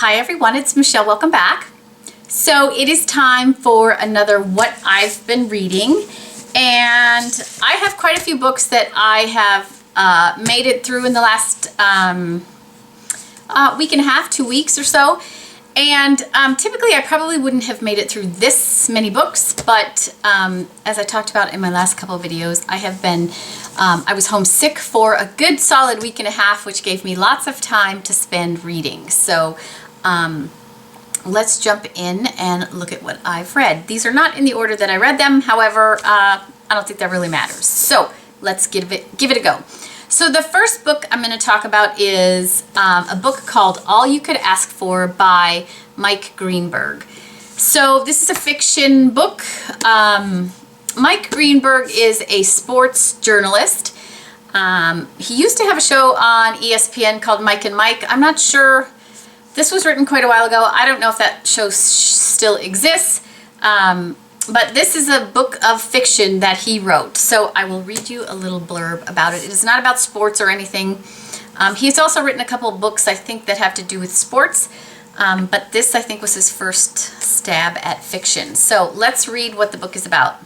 Hi everyone, it's Michelle. Welcome back. So it is time for another What I've Been Reading, and I have quite a few books that I have made it through in the last week and a half, 2 weeks or so. And typically I probably wouldn't have made it through this many books, but as I talked about in my last couple of videos, I was homesick for a good solid week and a half, which gave me lots of time to spend reading. So let's jump in and look at what I've read. These are not in the order that I read them, however, I don't think that really matters. So let's give it a go. So the first book I'm going to talk about is a book called All You Could Ask For by Mike Greenberg. So this is a fiction book. Mike Greenberg is a sports journalist. He used to have a show on ESPN called Mike and Mike. I'm not sure. This was written quite a while ago. I don't know if that show still exists. But this is a book of fiction that he wrote. So I will read you a little blurb about it. It is not about sports or anything. He's also written a couple of books, I think, that have to do with sports. But this, I think, was his first stab at fiction. So let's read what the book is about.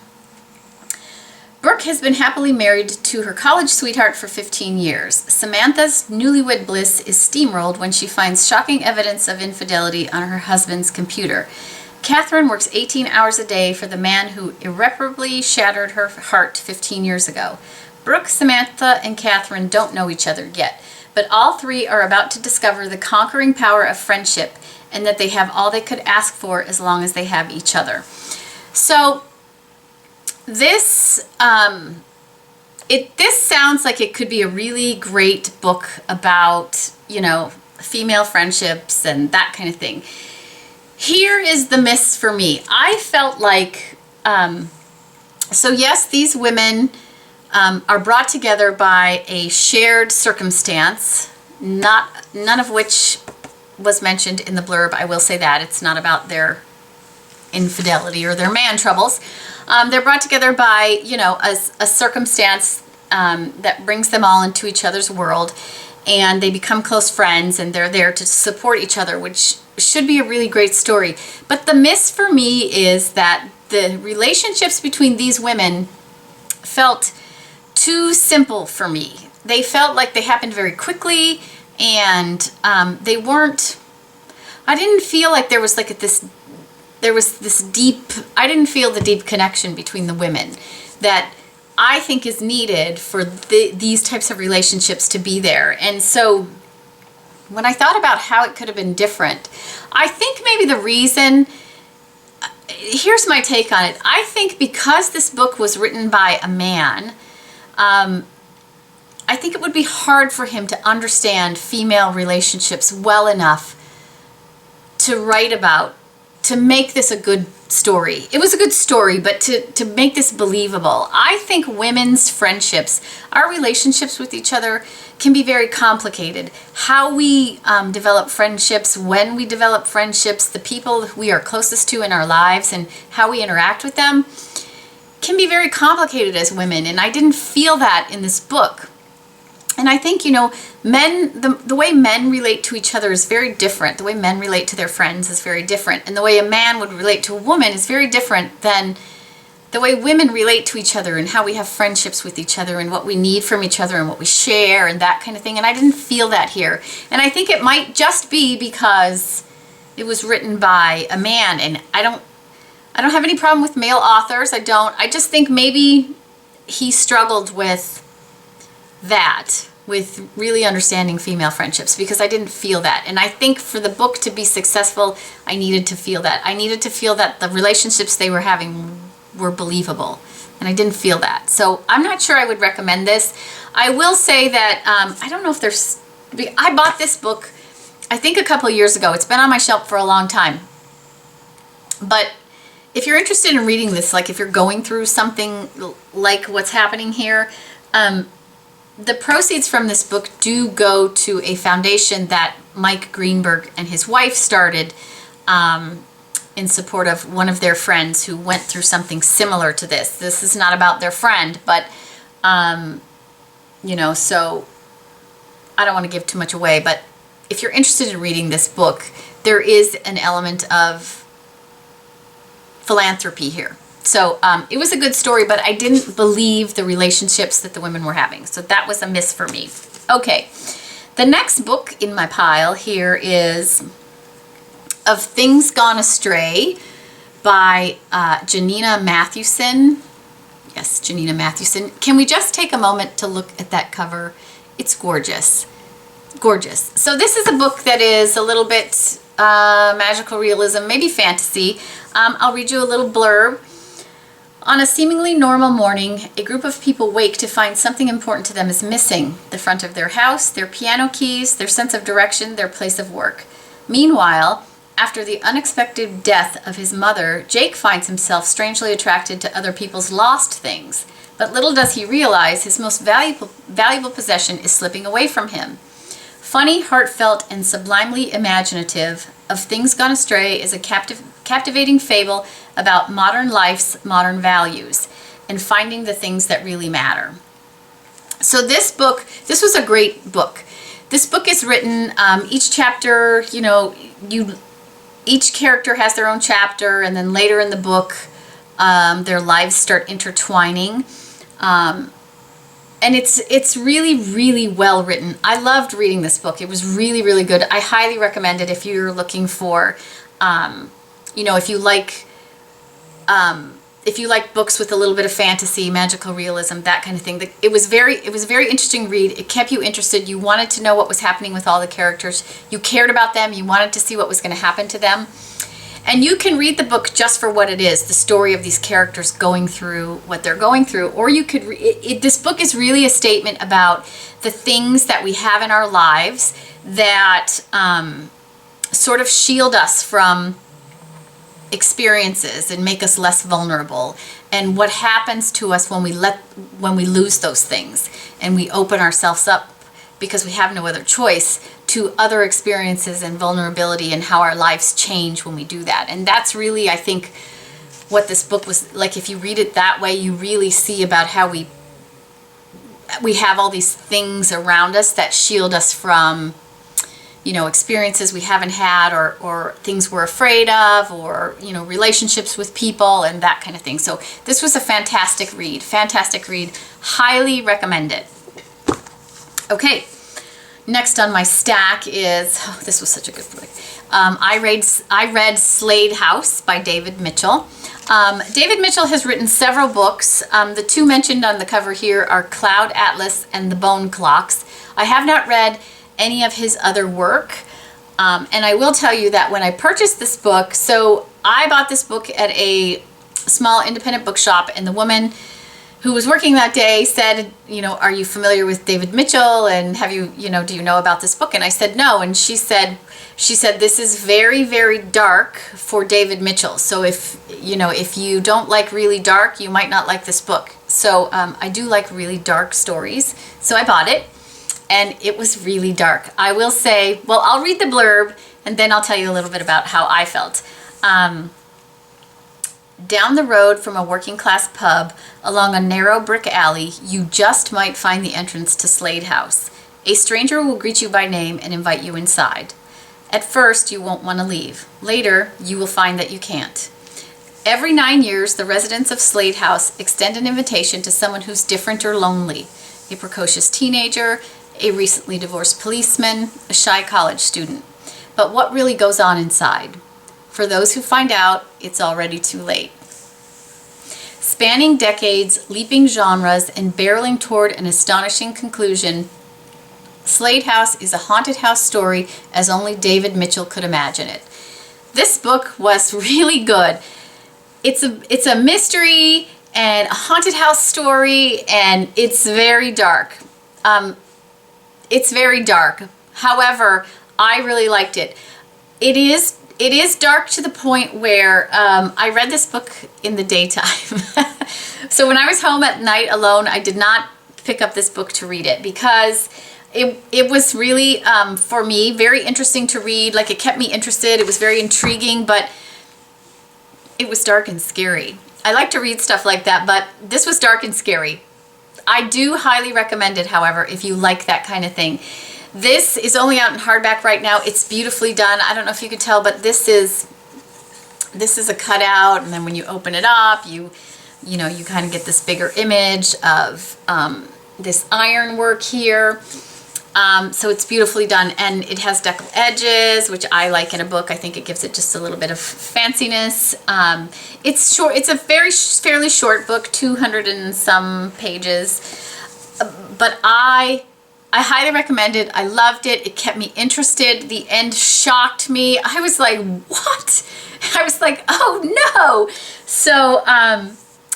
Brooke has been happily married to her college sweetheart for 15 years. Samantha's newlywed bliss is steamrolled when she finds shocking evidence of infidelity on her husband's computer. Catherine works 18 hours a day for the man who irreparably shattered her heart 15 years ago. Brooke, Samantha, and Catherine don't know each other yet, but all three are about to discover the conquering power of friendship and that they have all they could ask for as long as they have each other. So this sounds like it could be a really great book about, female friendships and that kind of thing. Here is the miss for me. I felt like, so yes, these women are brought together by a shared circumstance, none of which was mentioned in the blurb. I will say that. It's not about their infidelity or their man troubles. They're brought together by, a circumstance that brings them all into each other's world, and they become close friends, and they're there to support each other, which should be a really great story. But the miss for me is that the relationships between these women felt too simple for me. They felt like they happened very quickly, and they weren't, I didn't feel like there was this deep, I didn't feel the deep connection between the women that I think is needed for these types of relationships to be there. And so when I thought about how it could have been different, I think maybe the reason, here's my take on it. I think because this book was written by a man, I think it would be hard for him to understand female relationships well enough to write about, to make this a good story. It was a good story, but to make this believable. I think women's friendships, our relationships with each other, can be very complicated. How we develop friendships, when we develop friendships, the people we are closest to in our lives and how we interact with them can be very complicated as women, and I didn't feel that in this book. And I think, men, the way men relate to each other is very different. The way men relate to their friends is very different. And the way a man would relate to a woman is very different than the way women relate to each other and how we have friendships with each other and what we need from each other and what we share and that kind of thing. And I didn't feel that here. And I think it might just be because it was written by a man. And I don't have any problem with male authors. I just think maybe he struggled with that, with really understanding female friendships, because I didn't feel that. And I think for the book to be successful, I needed to feel that. I needed to feel that the relationships they were having were believable, and I didn't feel that. So I'm not sure I would recommend this. I will say that I don't know if there's, I bought this book I think a couple of years ago. It's been on my shelf for a long time, but if you're interested in reading this, like if you're going through something like what's happening here, the proceeds from this book do go to a foundation that Mike Greenberg and his wife started in support of one of their friends who went through something similar to this. This is not about their friend, but, so I don't want to give too much away, but if you're interested in reading this book, there is an element of philanthropy here. So it was a good story, but I didn't believe the relationships that the women were having. So that was a miss for me. Okay, the next book in my pile here is Of Things Gone Astray by Janina Mathewson. Yes, Janina Mathewson. Can we just take a moment to look at that cover? It's gorgeous. Gorgeous. So this is a book that is a little bit magical realism, maybe fantasy. I'll read you a little blurb. On a seemingly normal morning, a group of people wake to find something important to them is missing: the front of their house, their piano keys, their sense of direction, their place of work. Meanwhile, after the unexpected death of his mother, Jake finds himself strangely attracted to other people's lost things. But little does he realize his most valuable possession is slipping away from him. Funny, heartfelt, and sublimely imaginative, Of Things Gone Astray is a captivating fable about modern life's modern values and finding the things that really matter. So this was a great book. This book is written, each chapter, each character has their own chapter, and then later in the book, their lives start intertwining. And it's really, really well written. I loved reading this book. It was really, really good. I highly recommend it if you're looking for, if you like books with a little bit of fantasy, magical realism, that kind of thing. It was a very interesting read. It kept you interested. You wanted to know what was happening with all the characters. You cared about them. You wanted to see what was going to happen to them. And you can read the book just for what it is, the story of these characters going through what they're going through. Or you could, this book is really a statement about the things that we have in our lives that sort of shield us from experiences and make us less vulnerable, and what happens to us when we lose those things and we open ourselves up because we have no other choice to other experiences and vulnerability, and how our lives change when we do that. And that's really, I think, what this book was like. If you read it that way, you really see about how we have all these things around us that shield us from, experiences we haven't had, or things we're afraid of, or, relationships with people and that kind of thing. So this was a fantastic read. Highly recommend it. Okay. Next on my stack is, this was such a good book. I read Slade House by David Mitchell. David Mitchell has written several books. The two mentioned on the cover here are Cloud Atlas and The Bone Clocks. I have not read any of his other work. And I will tell you that when I purchased this book, so I bought this book at a small independent bookshop, and the woman who was working that day said, are you familiar with David Mitchell, and have you, do you know about this book? And I said no, and she said this is very, very dark for David Mitchell. So if you don't like really dark, you might not like this book. So I do like really dark stories, so I bought it, and it was really dark. I will say, well, I'll read the blurb, and then I'll tell you a little bit about how I felt. Down the road from a working-class pub, along a narrow brick alley, you just might find the entrance to Slade House. A stranger will greet you by name and invite you inside. At first, you won't want to leave. Later, you will find that you can't. Every 9 years, the residents of Slade House extend an invitation to someone who's different or lonely: a precocious teenager, a recently divorced policeman, a shy college student. But what really goes on inside? For those who find out, it's already too late. Spanning decades, leaping genres, and barreling toward an astonishing conclusion, Slade House is a haunted house story as only David Mitchell could imagine it. This book was really good. It's a mystery and a haunted house story, and it's very dark. It's very dark. However, I really liked it. It is dark to the point where I read this book in the daytime. So when I was home at night alone, I did not pick up this book to read it, because it was really, for me, very interesting to read. Like, it kept me interested. It was very intriguing, but it was dark and scary. I like to read stuff like that, but this was dark and scary. I do highly recommend it, however, if you like that kind of thing. This is only out in hardback right now. It's beautifully done. I don't know if you could tell, but this is a cutout, and then when you open it up, you kind of get this bigger image of this ironwork here. So it's beautifully done, and it has decal edges, which I like in a book. I think it gives it just a little bit of fanciness. It's short. It's a fairly short book, 200 and some pages, but I highly recommend it. I loved it. It kept me interested. The end shocked me. I was like, what? I was like, oh no. So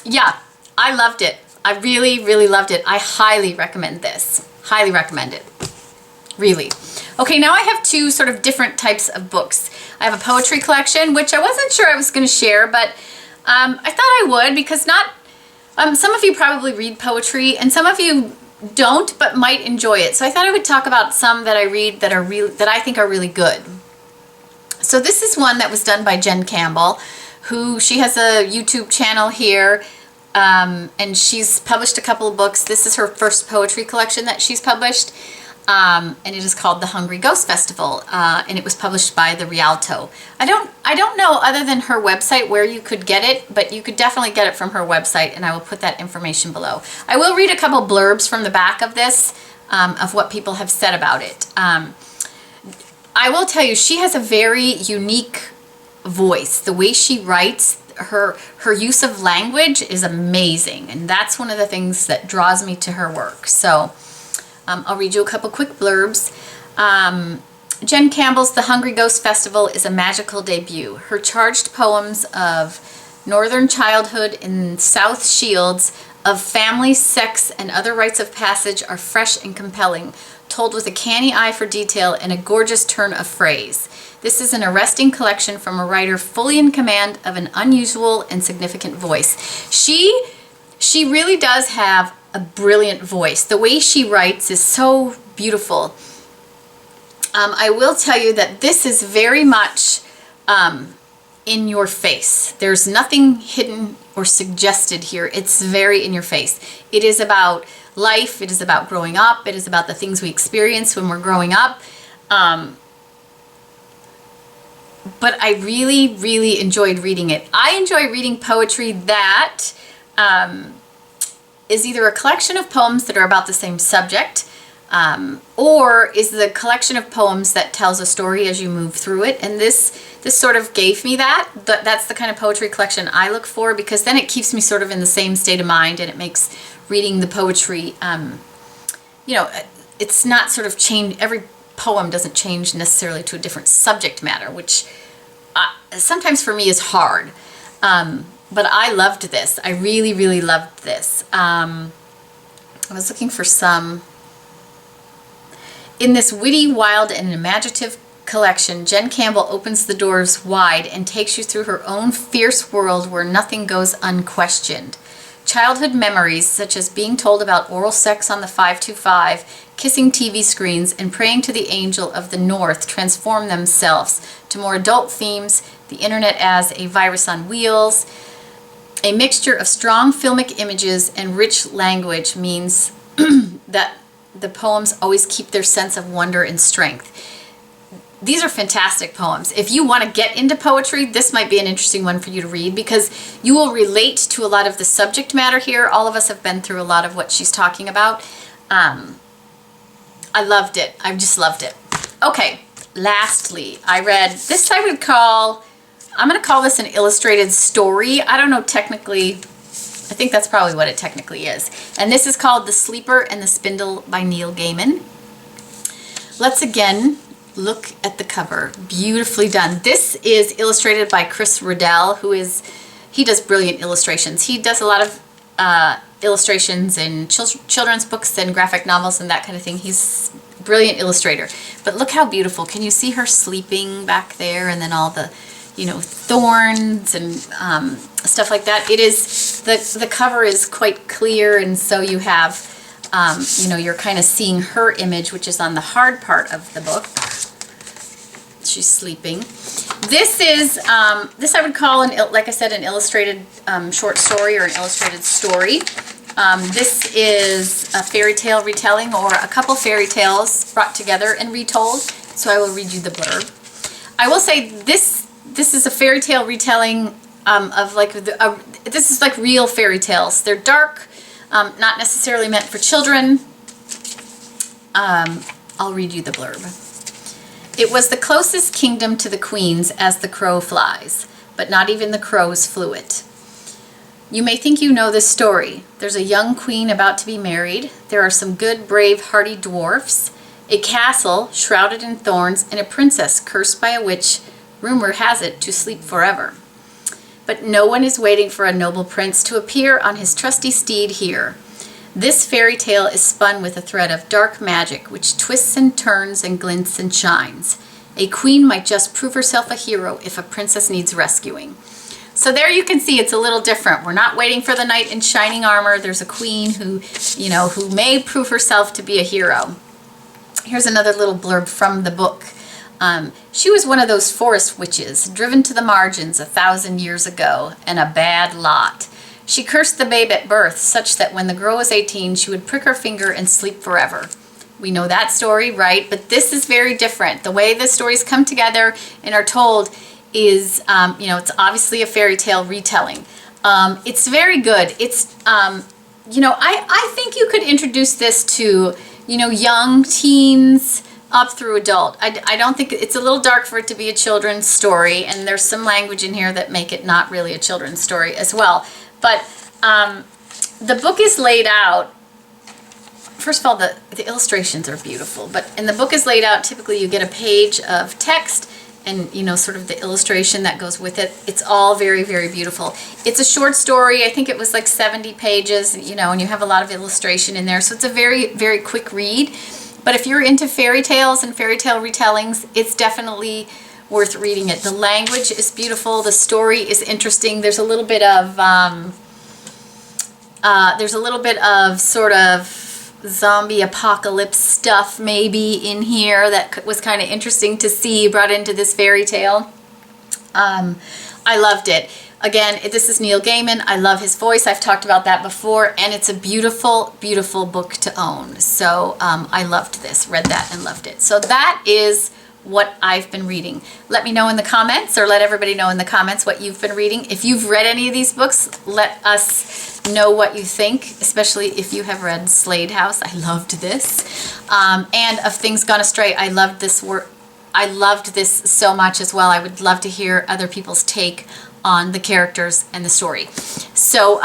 yeah, I loved it. I really, really loved it. I highly recommend this. Highly recommend it. Really. Okay, now I have two sort of different types of books. I have a poetry collection, which I wasn't sure I was going to share, but I thought I would, because some of you probably read poetry, and some of you don't, but might enjoy it. So I thought I would talk about some that I read that I think are really good. So this is one that was done by Jen Campbell, she has a YouTube channel here, and she's published a couple of books. This is her first poetry collection that she's published, and it is called The Hungry Ghost Festival, and it was published by the Rialto. I don't know, other than her website, where you could get it, but you could definitely get it from her website, and I will put that information below. I will read a couple blurbs from the back of this, of what people have said about it. I will tell you, she has a very unique voice. The way she writes, her use of language is amazing, and that's one of the things that draws me to her work. So I'll read you a couple quick blurbs. Jen Campbell's The Hungry Ghost Festival is a magical debut. Her charged poems of northern childhood in South Shields, of family, sex, and other rites of passage are fresh and compelling, told with a canny eye for detail and a gorgeous turn of phrase. This is an arresting collection from a writer fully in command of an unusual and significant voice. She really does have a brilliant voice. The way she writes is so beautiful. I will tell you that this is very much in your face. There's nothing hidden or suggested here. It's very in your face. It is about life. It is about growing up. It is about the things we experience when we're growing up. But I really, really enjoyed reading it. I enjoy reading poetry that is either a collection of poems that are about the same subject, or is the collection of poems that tells a story as you move through it. And this sort of gave me that. That's the kind of poetry collection I look for, because then it keeps me sort of in the same state of mind, and it makes reading the poetry, it's not sort of changed. Every poem doesn't change necessarily to a different subject matter, which sometimes for me is hard. But I loved this. I really, really loved this. I was looking for some. In this witty, wild, and imaginative collection, Jen Campbell opens the doors wide and takes you through her own fierce world where nothing goes unquestioned. Childhood memories, such as being told about oral sex on the 525, kissing TV screens, and praying to the angel of the north, transform themselves to more adult themes, the internet as a virus on wheels. A mixture of strong filmic images and rich language means that the poems always keep their sense of wonder and strength. These are fantastic poems. If you want to get into poetry, this might be an interesting one for you to read, because you will relate to a lot of the subject matter here. All of us have been through a lot of what she's talking about. I loved it. I just loved it. Okay, lastly, I read this. I'm going to call this an illustrated story. I don't know technically. I think that's probably what it technically is. And this is called The Sleeper and the Spindle by Neil Gaiman. Let's again look at the cover. Beautifully done. This is illustrated by Chris Riddell, he does brilliant illustrations. He does a lot of illustrations in children's books and graphic novels and that kind of thing. He's a brilliant illustrator. But look how beautiful. Can you see her sleeping back there, and then all the thorns and stuff like that? It is, the cover is quite clear, and so you have, you're kind of seeing her image, which is on the hard part of the book. She's sleeping. This is, this I would call, like I said, an illustrated short story or an illustrated story. This is a fairy tale retelling, or a couple fairy tales brought together and retold. So I will read you the blurb. I will say this is a fairy tale retelling of like, this is like real fairy tales. They're dark, not necessarily meant for children. I'll read you the blurb. It was the closest kingdom to the queen's as the crow flies, but not even the crows flew it. You may think you know this story. There's a young queen about to be married. There are some good, brave, hardy dwarfs, a castle shrouded in thorns, and a princess cursed by a witch, rumor has it, to sleep forever. But no one is waiting for a noble prince to appear on his trusty steed here. This fairy tale is spun with a thread of dark magic, which twists and turns and glints and shines. A queen might just prove herself a hero if a princess needs rescuing. So there you can see it's a little different. We're not waiting for the knight in shining armor. There's a queen who, who may prove herself to be a hero. Here's another little blurb from the book. She was one of those forest witches, driven to the margins 1,000 years ago, and a bad lot. She cursed the babe at birth, such that when the girl was 18, she would prick her finger and sleep forever. We know that story, right? But this is very different. The way the stories come together and are told is, it's obviously a fairy tale retelling. It's very good. It's, I think you could introduce this to, young teens up through adult. I don't think, it's a little dark for it to be a children's story, and there's some language in here that make it not really a children's story as well. But the book is laid out, first of all, the illustrations are beautiful, but in the book is laid out, typically you get a page of text and, sort of the illustration that goes with it. It's all very, very beautiful. It's a short story. I think it was like 70 pages, and you have a lot of illustration in there. So it's a very, very quick read. But if you're into fairy tales and fairy tale retellings, it's definitely worth reading it. The language is beautiful. The story is interesting. There's a little bit of sort of zombie apocalypse stuff maybe in here that was kind of interesting to see brought into this fairy tale. I loved it. Again, this is Neil Gaiman. I love his voice. I've talked about that before, and it's a beautiful, beautiful book to own. So I loved this, read that and loved it. So that is what I've been reading. Let me know in the comments, or let everybody know in the comments what you've been reading. If you've read any of these books, let us know what you think, especially if you have read Slade House. I loved this. And of Things Gone Astray, I loved this work. I loved this so much as well. I would love to hear other people's take on the characters and the story. So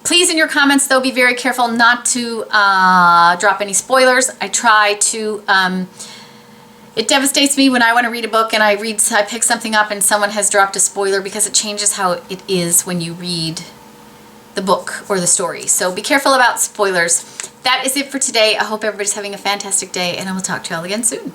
please, in your comments, though, be very careful not to drop any spoilers. I try to... it devastates me when I want to read a book and I pick something up and someone has dropped a spoiler, because it changes how it is when you read the book or the story. So be careful about spoilers. That is it for today. I hope everybody's having a fantastic day, and I will talk to you all again soon.